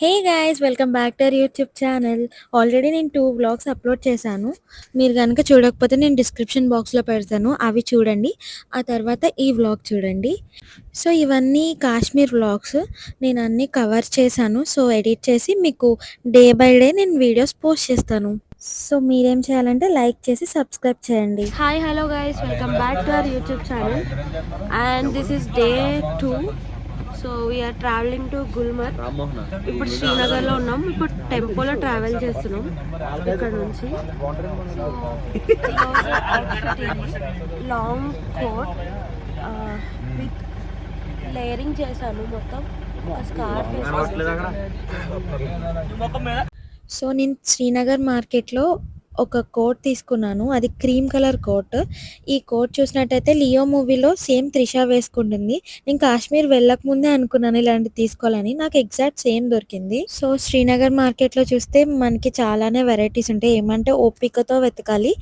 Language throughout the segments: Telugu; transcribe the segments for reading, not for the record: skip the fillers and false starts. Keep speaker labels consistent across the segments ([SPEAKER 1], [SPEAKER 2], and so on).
[SPEAKER 1] Hey guys, welcome back to our YouTube channel. Already నేను 2 వ్లాగ్స్ అప్లోడ్ చేశాను. మీరు కనుక చూడకపోతే నేను డిస్క్రిప్షన్ బాక్స్లో పెడతాను, అవి చూడండి. ఆ తర్వాత ఈ వ్లాగ్ చూడండి. సో ఇవన్నీ కాశ్మీర్ వ్లాగ్స్. నేను అన్నీ కవర్ చేశాను. సో ఎడిట్ చేసి మీకు డే బై డే నేను వీడియోస్ పోస్ట్ చేస్తాను. సో మీరేం చేయాలంటే లైక్ చేసి సబ్స్క్రైబ్ చేయండి.
[SPEAKER 2] Hi hello guys, welcome back to our YouTube channel and this is day 2. So we are travelling to Gulmarg. ఇప్పుడు శ్రీనగర్లో ఉన్నాం. ఇప్పుడు టెంపోలో ట్రావెల్ చేస్తున్నాం ఇక్కడ నుంచి. లాంగ్ కోట్ విత్ లేయరింగ్ చేశాను, మొత్తం స్కార్ఫ్.
[SPEAKER 1] సో నేను శ్రీనగర్ మార్కెట్లో ఒక కోట్ తీసుకున్నాను. అది క్రీమ్ కలర్ కోట్. ఈ కోట్ చూసినట్టయితే లియో మూవీలో సేమ్ త్రిష వేసుకుంటుంది. నేను కాశ్మీర్ వెళ్ళక ముందే అనుకున్నాను ఇలాంటివి తీసుకోవాలని. నాకు ఎగ్జాక్ట్ సేమ్ దొరికింది. సో శ్రీనగర్ మార్కెట్లో చూస్తే మనకి చాలానే వెరైటీస్ ఉంటాయి. ఏమంటే ఓపికతో వెతకాలి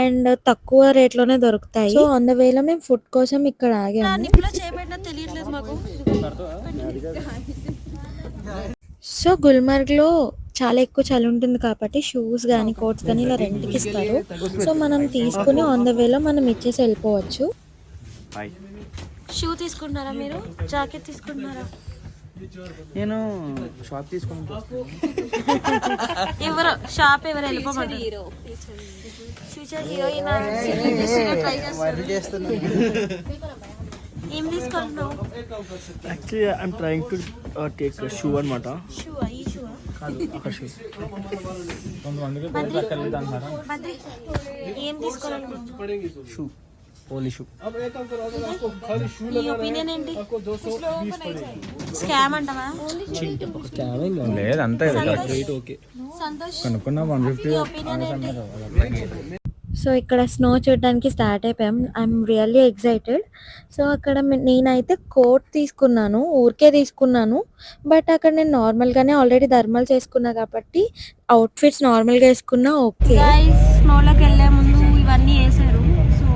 [SPEAKER 1] అండ్ తక్కువ రేట్లోనే దొరుకుతాయి. సో ఆన్ ద వేలో మేము ఫుడ్ కోసం ఇక్కడ ఆగాము. సో గుల్మర్గ్లో చాలా ఎక్కువ చలి ఉంటుంది కాబట్టి షూస్ కానీ కోట్స్ కానీ ఇలా రెంట్కి ఇస్తారు. సో మనం తీసుకుని ఆన్ ద వేలో మనం ఇచ్చేసి వెళ్ళిపోవచ్చు.
[SPEAKER 2] షూ తీసుకుంటున్నారా మీరు? జాకెట్ తీసుకుంటున్నారా?
[SPEAKER 3] నేను షాప్ తీసుకుంటాను.
[SPEAKER 2] ఎవరు షాప్ ఎవరు వెళ్ళిపోమంటారు? ఫ్యూచర్ హీరోయిన్ ఏం తీసుకుంటున్నావు?
[SPEAKER 3] Actually I'm trying to take shoe అనమాట.
[SPEAKER 2] షూ ఈ షూ
[SPEAKER 3] అక్కడ షూ
[SPEAKER 2] ఏం తీసుకోవాలనుకుంటున్నావు?
[SPEAKER 3] Shoe only shoe.
[SPEAKER 2] నీ ఒపీనియన్ ఏంటి? స్కామ్ అంటావా?
[SPEAKER 3] లేదంతా
[SPEAKER 2] ఓకే సంతోష్,
[SPEAKER 3] కనుక్కున్నా 150.
[SPEAKER 2] నీ ఒపీనియన్ ఏంటి?
[SPEAKER 1] సో ఇక్కడ స్నో చూడడానికి స్టార్ట్ అయిపోయాం. I'm really excited. సో అక్కడ నేనైతే కోట్ తీసుకున్నాను, ఊరికే తీసుకున్నాను. బట్ అక్కడ నేను నార్మల్గానే ఆల్రెడీ థర్మల్ చేసుకున్నా కాబట్టి అవుట్ఫిట్స్ నార్మల్గా వేసుకున్నా ఓకే.
[SPEAKER 2] గైస్, స్నోలోకి వెళ్ళే ముందు ఇవన్నీ వేసారు. సో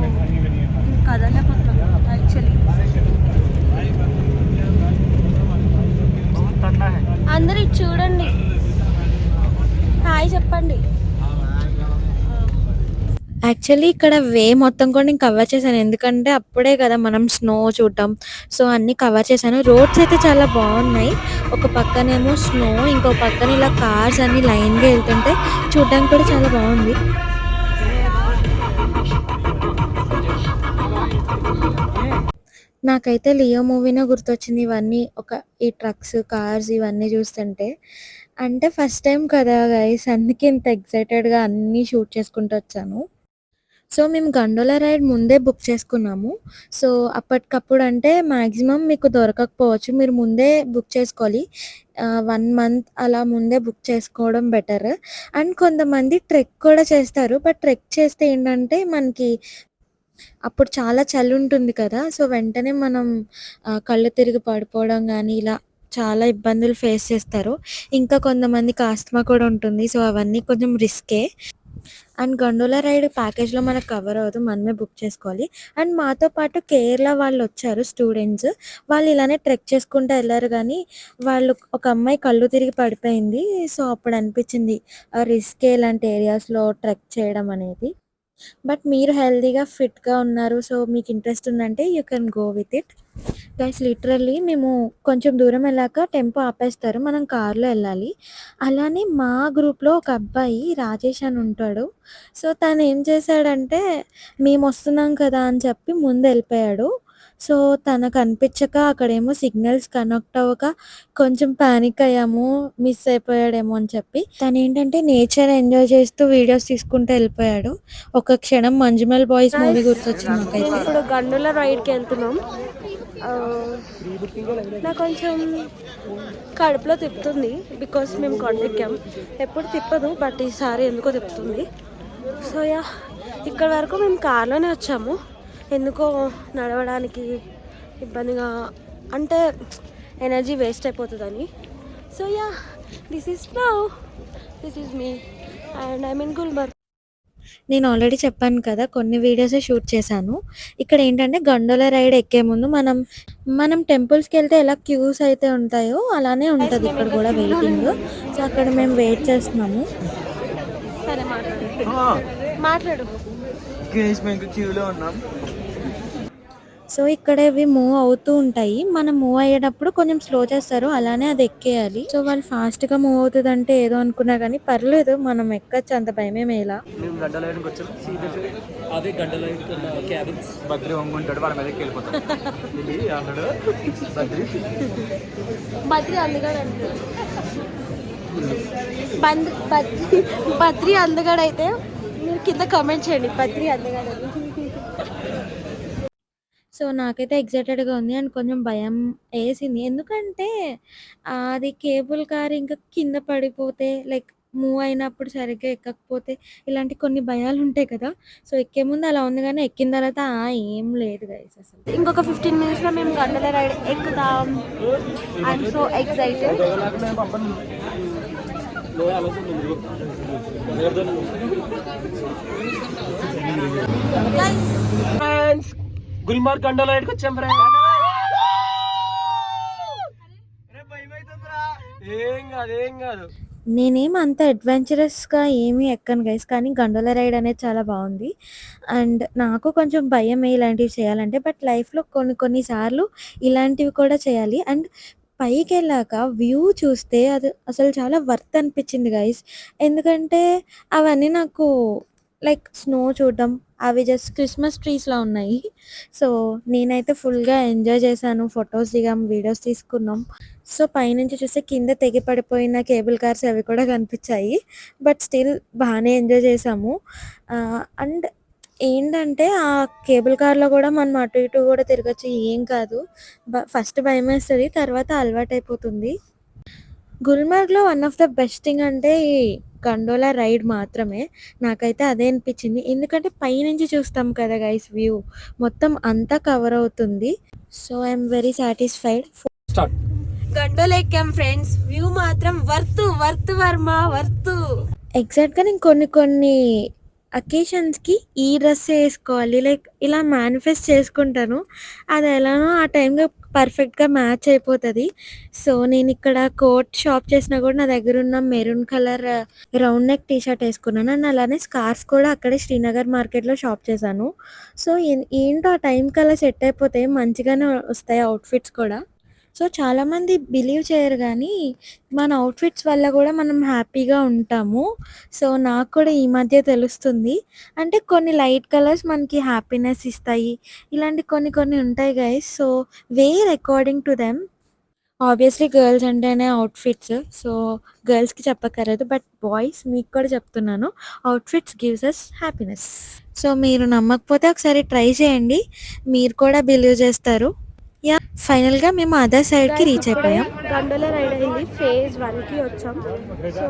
[SPEAKER 2] కదలేకపోతున్నాం యాక్చువల్లీ. అందరు ఇటు చూడండి, హాయ్ చెప్పండి.
[SPEAKER 1] యాక్చువల్లీ ఇక్కడ వే మొత్తం కూడా నేను కవర్ చేశాను, ఎందుకంటే అప్పుడే కదా మనం స్నో చూడటం. సో అన్నీ కవర్ చేశాను. రోడ్స్ అయితే చాలా బాగున్నాయి. ఒక పక్కనేమో స్నో, ఇంకో పక్కన ఇలా కార్స్ అన్ని లైన్గా వెళ్తుంటే చూడడానికి కూడా చాలా బాగుంది. నాకైతే లియో మూవీనే గుర్తొచ్చింది ఇవన్నీ, ఈ ట్రక్స్, కార్స్ ఇవన్నీ చూస్తుంటే. అంటే ఫస్ట్ టైం కదా గైస్, అందుకే ఇంత ఎక్సైటెడ్గా అన్నీ షూట్ చేసుకుంటూ వచ్చాను. సో మేము గండోలా రైడ్ ముందే బుక్ చేసుకున్నాము. సో అప్పటికప్పుడు అంటే మ్యాక్సిమం మీకు దొరకకపోవచ్చు, మీరు ముందే బుక్ చేసుకోవాలి. 1 మంత్ అలా ముందే బుక్ చేసుకోవడం బెటర్. అండ్ కొంతమంది ట్రెక్ కూడా చేస్తారు. బట్ ట్రెక్ చేస్తే ఏంటంటే మనకి అప్పుడు చాలా చలి ఉంటుంది కదా. సో వెంటనే మనం కళ్ళు తిరిగి పడిపోవడం కానీ ఇలా చాలా ఇబ్బందులు ఫేస్ చేస్తారు. ఇంకా కొంతమందికి ఆస్తమా కూడా ఉంటుంది. సో అవన్నీ కొంచెం రిస్కే. అండ్ గండోలా రైడ్ ప్యాకేజ్లో మనకు కవర్ అవ్వదు, మనమే బుక్ చేసుకోవాలి. అండ్ మాతో పాటు కేరళ వాళ్ళు వచ్చారు స్టూడెంట్స్. వాళ్ళు ఇలానే ట్రెక్ చేసుకుంటూ వెళ్ళారు, కానీ ఒక అమ్మాయి కళ్ళు తిరిగి పడిపోయింది. సో అప్పుడు అనిపించింది రిస్కే ఇలాంటి ఏరియాస్లో ట్రెక్ చేయడం అనేది. బట్ మీరు హెల్తీగా ఫిట్గా ఉన్నారు, సో మీకు ఇంట్రెస్ట్ ఉందంటే you can go with it. Guys literally మేము కొంచెం దూరం వెళ్ళాక టెంపో ఆపేస్తారు, మనం కార్లో వెళ్ళాలి. అలానే మా గ్రూప్లో ఒక అబ్బాయి రాజేష్ అని ఉంటాడు. సో తను ఏం చేశాడంటే మేము వస్తున్నాం కదా అని చెప్పి ముందు వెళ్ళిపోయాడు. సో తనకు అనిపించక అక్కడేమో సిగ్నల్స్ కనెక్ట్ అవ్వక కొంచెం పానిక్ అయ్యాము, మిస్ అయిపోయాడేమో అని చెప్పి. తను ఏంటంటే నేచర్ ఎంజాయ్ చేస్తూ వీడియోస్ తీసుకుంటూ వెళ్ళిపోయాడు. ఒక క్షణం మంజుమల్ బాయ్స్ మూవీ గుర్తొచ్చింది నాకైతే.
[SPEAKER 2] ఇప్పుడు గండోలా రైడ్కి వెళ్తున్నాం. నాకు కొంచెం కడుపులో తిప్పుతుంది బికాస్ మేము కొండెక్కాం. ఎప్పుడు తిప్పదు, బట్ ఈసారి ఎందుకో తిప్పుతుంది. సో యా, ఇక్కడ వరకు మేము కార్లోనే వచ్చాము. ఎందుకో నడవడానికి ఇబ్బందిగా, అంటే ఎనర్జీ వేస్ట్ అయిపోతుందని. So yeah, this is me and I mean Gulmarg.
[SPEAKER 1] నేను ఆల్రెడీ చెప్పాను కదా! కొన్ని వీడియోసే షూట్ చేశాను. ఇక్కడ ఏంటంటే గండోలా రైడ్ ఎక్కే ముందు మనం టెంపుల్స్‌కెళ్తే ఎలా క్యూస్ అయితే ఉంటాయో అలానే
[SPEAKER 2] గైస్
[SPEAKER 1] ఉంటది
[SPEAKER 2] మేము
[SPEAKER 1] ఇక్కడ
[SPEAKER 2] ఇంకా
[SPEAKER 1] గూడా
[SPEAKER 2] క్యూలోనే
[SPEAKER 1] వెయిటింగ్.
[SPEAKER 2] ఉన్నాం.
[SPEAKER 1] సో, అక్కడ మేము వెయిట్ చేస్తున్నాము.
[SPEAKER 2] సరే మాట్లాడు.
[SPEAKER 4] గైస్ మేము క్యూలో ఉన్నాం.
[SPEAKER 1] సో, ఇక్కడ ఇవి మూవ్ అవుతూ ఉంటాయి. మనం మూవ్ అయ్యేటప్పుడు కొంచెం స్లో చేస్తారు. అలానే అది ఎక్కేయాలి. సో, వాళ్ళు ఫాస్ట్‌గా మూవ్ అవుతదంటే ఏదో అనుకున్నా గానీ పర్లేదు మనం ఎక్కచ్చు, అంత భయమేమేలా.
[SPEAKER 3] మేము గంటలైన్కి వచ్చాం. అదే గంటలైన్ క్యాబిన్స్.
[SPEAKER 4] బద్రి వంగుంటాడు, వాళ్ళ మీదకి వెళ్ళిపోతాడు. ఇది అన్నాడు బద్రి.
[SPEAKER 2] బద్రి అందగాడు అంటాడు. బద్రి అందగాడు అయితే మీరు కింద కామెంట్ చేయండి, బద్రి అందగాడు అని.
[SPEAKER 1] సో, నాకైతే ఎక్సైటెడ్‌గా ఉంది అండ్ కొంచెం భయం ఏసింది. ఎందుకంటే అది కేబుల్ కార్ ఇంకా కింద పడిపోతే లైక్ మూవ్ అయినప్పుడు సరిగ్గా ఎక్కకపోతే ఇలాంటి కొన్ని భయాలుంటాయి కదా! సో, ఎక్కే ముందు అలా ఉంది గానీ ఎక్కిన తర్వాత ఏం లేదు గైస్ అసలు.
[SPEAKER 2] ఇంకొక 15 మినిట్స్లో మేము గంటల రైడ్ ఎక్కుతాం. I'm so excited.
[SPEAKER 3] Friends, Gulmarg గంటలైన్కి వచ్చాం ఫ్రెండ్స్. ఏం కాదు.
[SPEAKER 1] నేనేం అంత అడ్వెంచరస్‌గా ఏమీ ఎక్కను గైస్. కానీ గండోలా రైడ్ అనేది చాలా బావుంది. అండ్ నాకు కొంచెం భయమే ఇలాంటివి చేయాలంటే. బట్ లైఫ్‌లో కొన్ని సార్లు ఇలాంటివి కూడా చేయాలి. అండ్ పైకెళ్ళాక వ్యూ చూస్తే అది అసలు చాలా వర్త్ అనిపించింది గైస్. ఎందుకంటే అవన్నీ నాకు లైక్ స్నో చూడడం అవి జస్ట్ క్రిస్మస్ ట్రీస్‌లా ఉన్నాయి. సో, నేనైతే ఫుల్‌గా ఎంజాయ్ చేశాను. ఫోటోస్ దిగాం, వీడియోస్ తీసుకున్నాం. సో, పైనుంచి చూస్తే కింద తెగి పడిపోయిన కేబుల్ కార్స్ అవి కూడా కనిపించాయి. బట్ స్టిల్ బానే ఎంజాయ్ చేశాము. అండ్ ఏంటంటే ఆ కేబుల్ కార్‌లో కూడా మనం అటు ఇటు కూడా తిరగొచ్చు, ఏం కాదు. ఫస్ట్ భయమేస్తది. తర్వాత అలవాటైపోతుంది. గుల్మార్గ్‌లో one of the best thing అంటే ఈ గండోలా రైడ్ మాత్రమే. నాకైతే అదే అనిపించింది. ఎందుకంటే పైనుంచి చూస్తాం కదా గైస్ వ్యూ. మొత్తం అంతా కవర్ అవుతుంది. So, I'm very satisfied.
[SPEAKER 3] Start.
[SPEAKER 2] Gondola ఎక్కాం ఫ్రెండ్స్. వ్యూ మాత్రం వర్త్ వర్మ వర్త్.
[SPEAKER 1] ఎగ్జాక్ట్‌గా నేను కొన్ని అకేషన్స్‌కి ఈ డ్రెస్సే ఏసుకోవాలి లైక్ ఇలా మేనిఫెస్ట్ చేసుకుంటాను. అది ఎలానో ఆ టైంలో పర్ఫెక్ట్‌గా మ్యాచ్ అయిపోతది. సో, నేనిక్కడ కోట్ షాప్ చేసినా కూడా నా దగ్గరున్న maroon colour round neck T shirt ఏసుకున్నాను. అండ్ అలానే స్కార్ఫ్ కూడా అక్కడే శ్రీనగర్ మార్కెట్‌లో షాప్ చేశాను. సో, ఏంటో ఆ టైంకి అలా సెట్ అయిపోతే మంచిగానే వస్తాయి అవుట్‌ఫిట్స్ కూడా. సో, చాలామంది బిలీవ్ చేయరు గానీ, మన అవుట్‌ఫిట్స్ వల్ల గూడా మనం హ్యాపీగా ఉంటాము. సో, నాకు కూడా ఈ మధ్య తెలుస్తుంది. అంటే కొన్ని లైట్ కలర్స్ మనకి హ్యాపీనెస్ ఇస్తాయి. ఇలాంటి కొన్ని ఉంటాయి guys. So, wear according to them. Obviously girls అంటేనే అవుట్‌ఫిట్స్. సో, గర్ల్స్‌కి చెప్పక్కర్లేదు. బట్ బాయ్స్ మీకు కూడా చెప్తున్నాను. Outfits gives us happiness. So, మీరు నమ్మకపోతే ఒకసారి ట్రై చేయండి. మీరు కూడా బిలీవ్ చేస్తారు. యాహ్! ఫైనల్‌గా మేము అదర్ సైడ్‌కి రీచ్ అయిపోయాం.
[SPEAKER 2] గండోలా రైడ్ అయింది. ఫేజ్ 1కి వచ్చాం. సో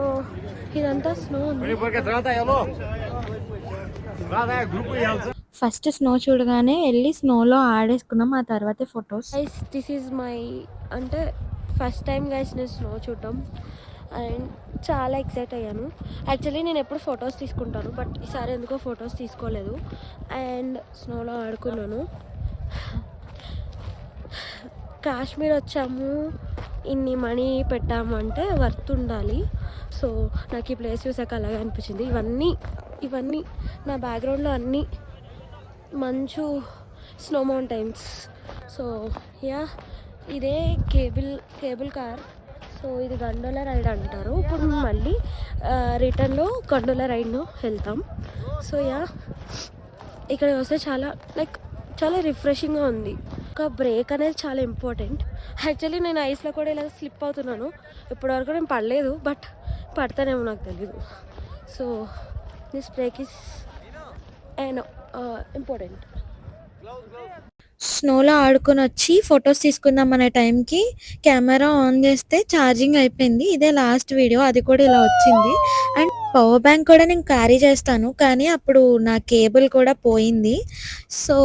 [SPEAKER 2] ఇదంతా స్నో ఉంది.
[SPEAKER 1] ఫస్ట్ స్నో చూడగానే ఎళ్లి స్నోలో ఆడేసుకున్నాం. ఆ తర్వాతే photos.
[SPEAKER 2] Guys this is my అంటే ఫస్ట్ టైం గైస్ నేను స్నో చూడటం. అండ్ చాలా ఎక్సైట్ అయ్యాను. యాక్చువల్లీ నేను ఎప్పుడు ఫొటోస్ తీసుకుంటాను, బట్ ఈసారి ఎందుకో ఫొటోస్ తీసుకోలేదు. అండ్ స్నోలో ఆడుకున్నాను. కాశ్మీర్ వచ్చాము, ఇన్ని మనీ పెట్టాము అంటే వర్త్ ఉండాలి. సో నాకు ఈ ప్లేస్ చూసాక అలాగే అనిపించింది. ఇవన్నీ నా బ్యాక్గ్రౌండ్లో అన్నీ మంచు, స్నో మౌంటైన్స్. సో యా, ఇదే కేబుల్ కార్. సో ఇది గండోలా రైడ్ అంటారు. ఇప్పుడు మళ్ళీ రిటర్న్లో గండోలా రైడ్లో వెళ్తాం. సో యా, ఇక్కడ వస్తే చాలా రిఫ్రెషింగ్గా ఉంది. ఒక బ్రేక్ అనేది చాలా ఇంపార్టెంట్. యాక్చువల్లీ నేను ఐస్లో కూడా ఇలా స్లిప్ అవుతున్నాను. ఇప్పటివరకు నేను పడలేదు, బట్ పడతానేమో నాకు తెలీదు. So this break is important.
[SPEAKER 1] స్నోలో ఆడుకొనొచ్చి ఫోటోస్ తీసుకుందాం అనే టైంకి కెమెరా ఆన్ చేస్తే ఛార్జింగ్ అయిపోయింది. ఇదే లాస్ట్ వీడియో. అది కూడా ఇలా వచ్చింది. అండ్ పవర్ బ్యాంక్ కూడా నేను క్యారీ చేస్తాను. కానీ అప్పుడు నా కేబుల్ కూడా పోయింది. సో,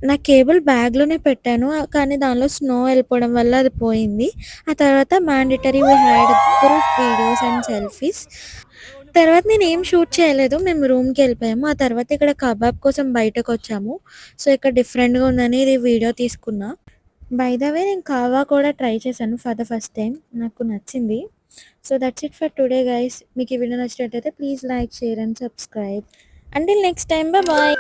[SPEAKER 1] నా కేబుల్ బ్యాగ్‌లోనే పెట్టాను. కానీ దానిలో స్నో వెళ్ళిపోవడం వల్ల అది పోయింది. ఆ తర్వాత mandatory we had group videos and selfies. తర్వాత నేనేం షూట్ చేయలేదు. మేము రూమ్‌కెళ్ళిపోయాము. ఆ తర్వాత ఇక్కడ కబాబ్ కోసం బయటకొచ్చాము. సో, ఇక్కడ డిఫరెంట్‌గా ఉందని ఇది వీడియో తీసుకున్నా. బై ద వే నేను కావా కూడా ట్రై చేశాను ఫర్ ద ఫస్ట్ టైమ్. నాకు నచ్చింది. So, that's it for today guys. మీకు ఈ వీడియో నచ్చినట్టయితే please like, share and subscribe. Until next time bye.